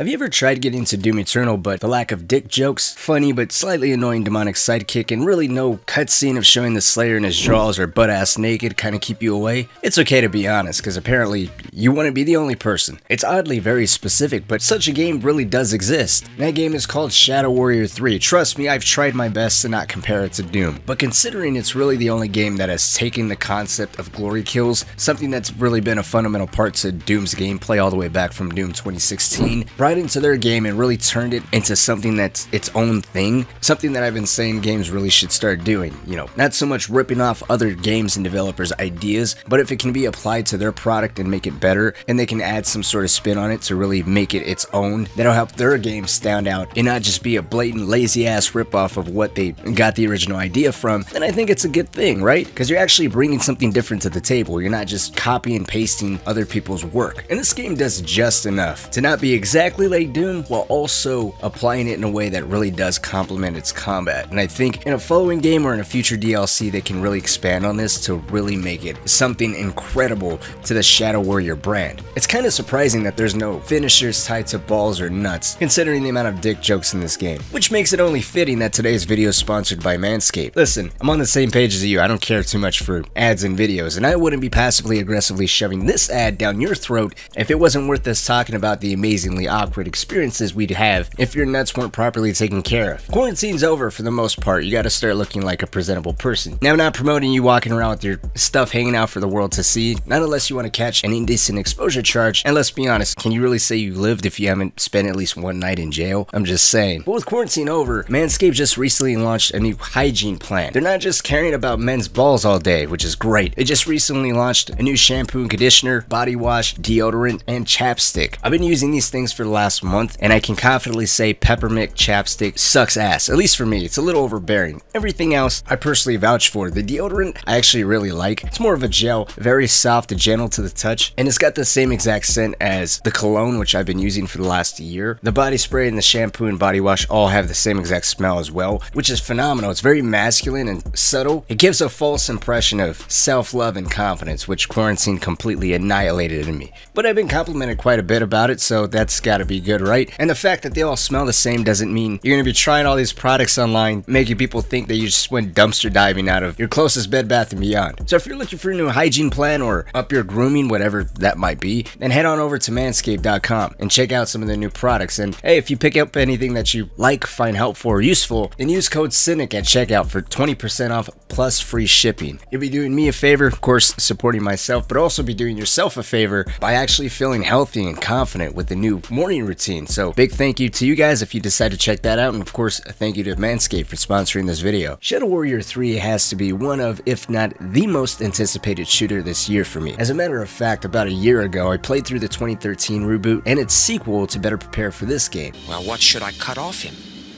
Have you ever tried getting into Doom Eternal, but the lack of dick jokes, funny but slightly annoying demonic sidekick, and really no cutscene of showing the Slayer in his drawers or butt-ass naked kind of keep you away? It's okay to be honest, because apparently you wouldn't be the only person. It's oddly very specific, but such a game really does exist. That game is called Shadow Warrior 3. Trust me, I've tried my best to not compare it to Doom. But considering it's really the only game that has taken the concept of glory kills, something that's really been a fundamental part to Doom's gameplay all the way back from Doom 2016, brought into their game and really turned it into something that's its own thing, something that I've been saying games really should start doing. You know, not so much ripping off other games and developers' ideas, but if it can be applied to their product and make it better, and they can add some sort of spin on it to really make it its own, that'll help their game stand out and not just be a blatant lazy ass ripoff of what they got the original idea from, then I think it's a good thing, right? Because you're actually bringing something different to the table. You're not just copy and pasting other people's work. And this game does just enough to not be exactly like Doom while also applying it in a way that really does complement its combat. And I think in a following game or in a future DLC they can really expand on this to really make it something incredible to the Shadow Warrior brand. It's kind of surprising that there's no finishers tied to balls or nuts, considering the amount of dick jokes in this game, which makes it only fitting that today's video is sponsored by Manscaped. Listen, I'm on the same page as you. I don't care too much for ads and videos, and I wouldn't be passively aggressively shoving this ad down your throat if it wasn't worth us talking about the amazingly awkward experiences we'd have if your nuts weren't properly taken care of. Quarantine's over for the most part. You gotta start looking like a presentable person. Now, I'm not promoting you walking around with your stuff hanging out for the world to see, not unless you want to catch an indecent exposure charge, and let's be honest, can you really say you lived if you haven't spent at least one night in jail? I'm just saying. But with quarantine over, Manscaped just recently launched a new hygiene plan. They're not just caring about men's balls all day, which is great. They just recently launched a new shampoo and conditioner, body wash, deodorant, and chapstick. I've been using these things for the last month, and I can confidently say peppermint chapstick sucks ass. At least for me, it's a little overbearing. Everything else, I personally vouch for. The deodorant, I actually really like. It's more of a gel, very soft and gentle to the touch, and it's got the same exact scent as the cologne, which I've been using for the last year. The body spray and the shampoo and body wash all have the same exact smell as well, which is phenomenal. It's very masculine and subtle. It gives a false impression of self-love and confidence, which quarantine completely annihilated in me. But I've been complimented quite a bit about it, so that's gotta be good, right? And the fact that they all smell the same doesn't mean you're gonna be trying all these products online, making people think that you just went dumpster diving out of your closest Bed Bath & Beyond. So if you're looking for a new hygiene plan or up your grooming, whatever that might be, then head on over to manscaped.com and check out some of the new products. And hey, if you pick up anything that you like, find helpful or useful, then use code Cynic at checkout for 20% off plus free shipping. You'll be doing me a favor, of course, supporting myself, but also be doing yourself a favor by actually feeling healthy and confident with the new morning routine. So big thank you to you guys if you decide to check that out, and of course a thank you to Manscaped for sponsoring this video. Shadow Warrior 3 has to be one of, if not the most anticipated shooter this year for me. As a matter of fact, about a year ago I played through the 2013 reboot and its sequel to better prepare for this game. Well, what should I cut off him?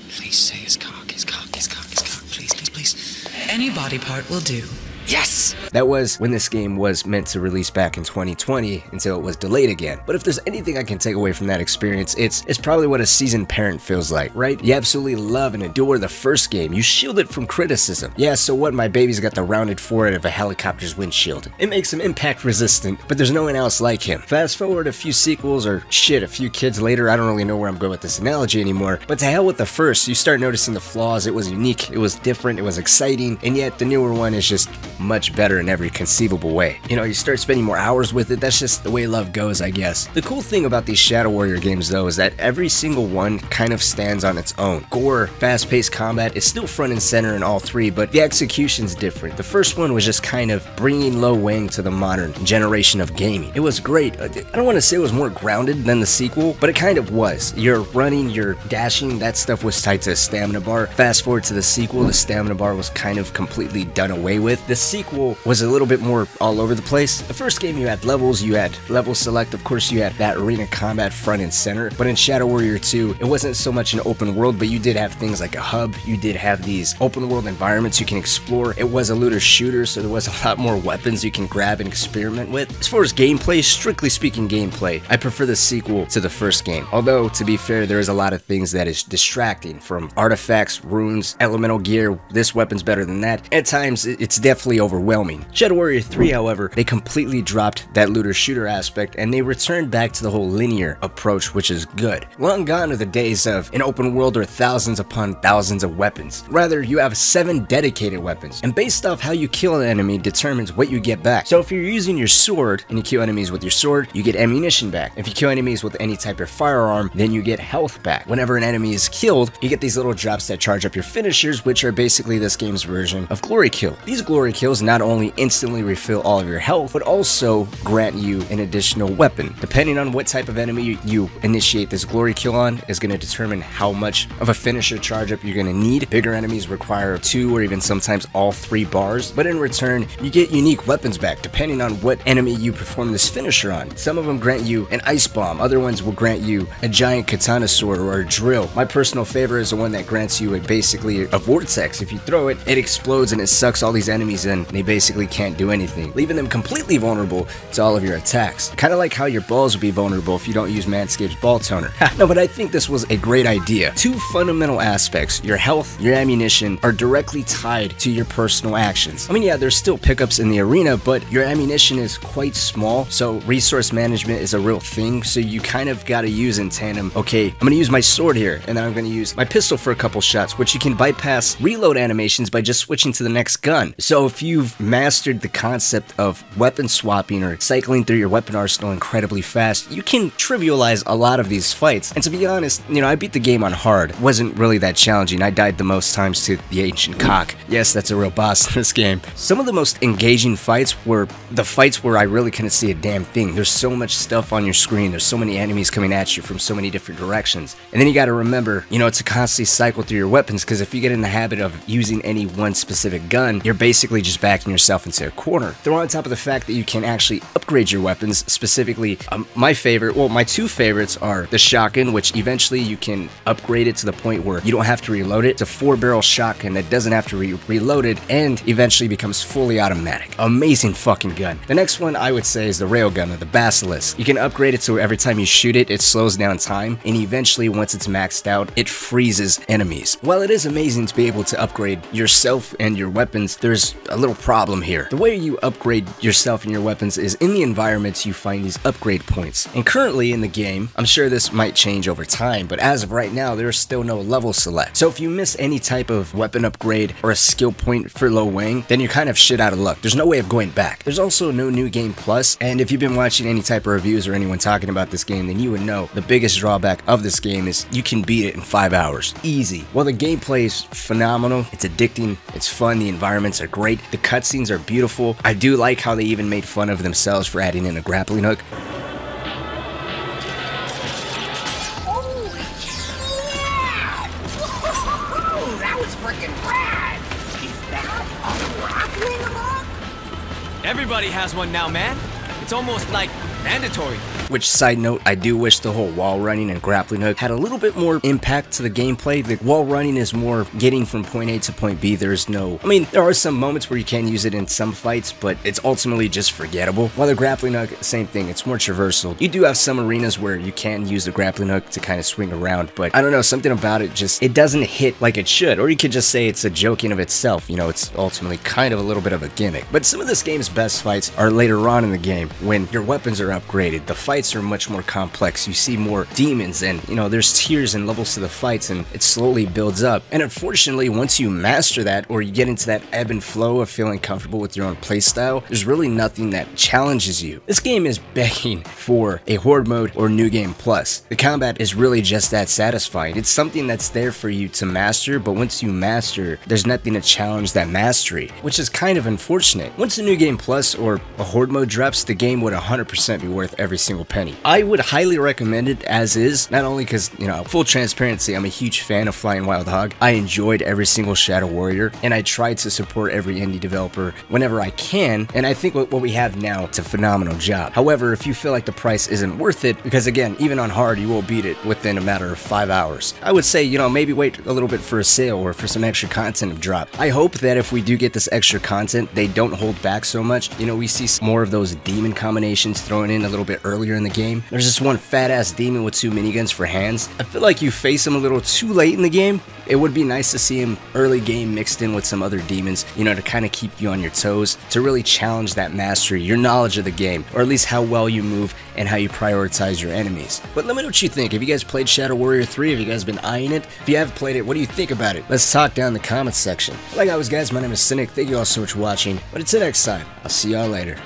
Please say his cock, his cock, his cock, his cock. Please, please, please. Any body part will do. Yes! That was when this game was meant to release back in 2020 until it was delayed again. But if there's anything I can take away from that experience, it's probably what a seasoned parent feels like, right? You absolutely love and adore the first game. You shield it from criticism. Yeah, so what? My baby's got the rounded forehead of a helicopter's windshield. It makes him impact resistant, but there's no one else like him. Fast forward a few sequels, or shit, a few kids later, I don't really know where I'm going with this analogy anymore, but to hell with the first, you start noticing the flaws. It was unique, it was different, it was exciting, and yet the newer one is just much better in every conceivable way. You know, you start spending more hours with it. That's just the way love goes, I guess. The cool thing about these Shadow Warrior games though is that every single one kind of stands on its own. Gore, fast-paced combat is still front and center in all three, but the execution's different. The first one was just kind of bringing Lo Wang to the modern generation of gaming. It was great. I don't want to say it was more grounded than the sequel, but it kind of was. You're running, you're dashing, that stuff was tied to a stamina bar. Fast forward to the sequel, the stamina bar was kind of completely done away with. The sequel was a little bit more all over the place. The first game you had levels, you had level select, of course you had that arena combat front and center, but in Shadow Warrior 2 it wasn't so much an open world, but you did have things like a hub, you did have these open world environments you can explore. It was a looter shooter, so there was a lot more weapons you can grab and experiment with. As far as gameplay, strictly speaking gameplay, I prefer the sequel to the first game, although to be fair there is a lot of things that is distracting, from artifacts, runes, elemental gear, this weapon's better than that. At times it's definitely simply overwhelming. Shadow Warrior 3, however, they completely dropped that looter shooter aspect and they returned back to the whole linear approach, which is good. Long gone are the days of an open world or thousands upon thousands of weapons. Rather, you have 7 dedicated weapons, and based off how you kill an enemy determines what you get back. So if you're using your sword and you kill enemies with your sword, you get ammunition back. If you kill enemies with any type of firearm, then you get health back. Whenever an enemy is killed, you get these little drops that charge up your finishers, which are basically this game's version of glory kill. These glory kills not only instantly refill all of your health, but also grant you an additional weapon. Depending on what type of enemy you initiate this glory kill on is going to determine how much of a finisher charge up you're going to need. Bigger enemies require 2 or even sometimes all 3 bars, but in return you get unique weapons back depending on what enemy you perform this finisher on. Some of them grant you an ice bomb, other ones will grant you a giant katana sword or a drill. My personal favorite is the one that grants you basically a vortex. If you throw it, it explodes and it sucks all these enemies in, and they basically can't do anything, leaving them completely vulnerable to all of your attacks. Kind of like how your balls will be vulnerable if you don't use Manscaped's ball toner. No, but I think this was a great idea. 2 fundamental aspects, your health, your ammunition, are directly tied to your personal actions. I mean, yeah, there's still pickups in the arena, but your ammunition is quite small, so resource management is a real thing, so you kind of gotta use in tandem. Okay, I'm gonna use my sword here, and then I'm gonna use my pistol for a couple shots, which you can bypass reload animations by just switching to the next gun. So if you've mastered the concept of weapon swapping or cycling through your weapon arsenal incredibly fast, you can trivialize a lot of these fights. And to be honest, you know, I beat the game on hard. It wasn't really that challenging. I died the most times to the ancient cock. Yes, that's a real boss in this game. Some of the most engaging fights were the fights where I really couldn't see a damn thing. There's so much stuff on your screen. There's so many enemies coming at you from so many different directions. And then you gotta remember, you know, to constantly cycle through your weapons, because if you get in the habit of using any one specific gun, you're basically just backing yourself into a corner. Throw on top of the fact that you can actually upgrade your weapons, specifically my favorite, well, my 2 favorites are the shotgun, which eventually you can upgrade it to the point where you don't have to reload it. It's a 4-barrel shotgun that doesn't have to reload it and eventually becomes fully automatic. Amazing fucking gun. The next one I would say is the railgun or the basilisk. You can upgrade it so every time you shoot it, it slows down time, and eventually once it's maxed out, it freezes enemies. While it is amazing to be able to upgrade yourself and your weapons, there's a little problem here. The way you upgrade yourself and your weapons is in the environments you find these upgrade points. And currently in the game, I'm sure this might change over time, but as of right now, there's still no level select. So if you miss any type of weapon upgrade or a skill point for low wing, then you're kind of shit out of luck. There's no way of going back. There's also no new game plus, and if you've been watching any type of reviews or anyone talking about this game, then you would know the biggest drawback of this game is you can beat it in 5 hours. Easy. While the gameplay is phenomenal, it's addicting, it's fun, the environments are great, the cutscenes are beautiful. I do like how they even made fun of themselves for adding in a grappling hook. Everybody has one now, man. It's almost like mandatory. Which, side note, I do wish the whole wall running and grappling hook had a little bit more impact to the gameplay. The wall running is more getting from point A to point B. There's no, I mean, there are some moments where you can use it in some fights, but it's ultimately just forgettable. While the grappling hook, same thing, it's more traversal. You do have some arenas where you can use the grappling hook to kind of swing around, but I don't know, something about it just, it doesn't hit like it should. Or you could just say it's a joke in of itself, you know, it's ultimately kind of a little bit of a gimmick. But some of this game's best fights are later on in the game, when your weapons are upgraded. The fights are much more complex. You see more demons, and you know, there's tiers and levels to the fights, and it slowly builds up. And unfortunately, once you master that, or you get into that ebb and flow of feeling comfortable with your own playstyle, there's really nothing that challenges you. This game is begging for a horde mode or new game plus. The combat is really just that satisfying. It's something that's there for you to master, but once you master, there's nothing to challenge that mastery, which is kind of unfortunate. Once a new game plus or a horde mode drops, the game would 100% be worth every single penny. I would highly recommend it as is, not only because, you know, full transparency, I'm a huge fan of Flying Wild Hog. I enjoyed every single Shadow Warrior, and I try to support every indie developer whenever I can, and I think what we have now, it's a phenomenal job. However, if you feel like the price isn't worth it, because again, even on hard, you will beat it within a matter of 5 hours, I would say, you know, maybe wait a little bit for a sale or for some extra content to drop. I hope that if we do get this extra content, they don't hold back so much. You know, we see more of those demon combinations thrown in a little bit earlier later in the game. There's this one fat-ass demon with 2 miniguns for hands. I feel like you face him a little too late in the game. It would be nice to see him early game mixed in with some other demons, you know, to kind of keep you on your toes, to really challenge that mastery, your knowledge of the game, or at least how well you move and how you prioritize your enemies. But let me know what you think. Have you guys played Shadow Warrior 3? Have you guys been eyeing it? If you have played it, what do you think about it? Let's talk down in the comments section. Like always, guys, my name is Cynic. Thank you all so much for watching. But until next time, I'll see y'all later.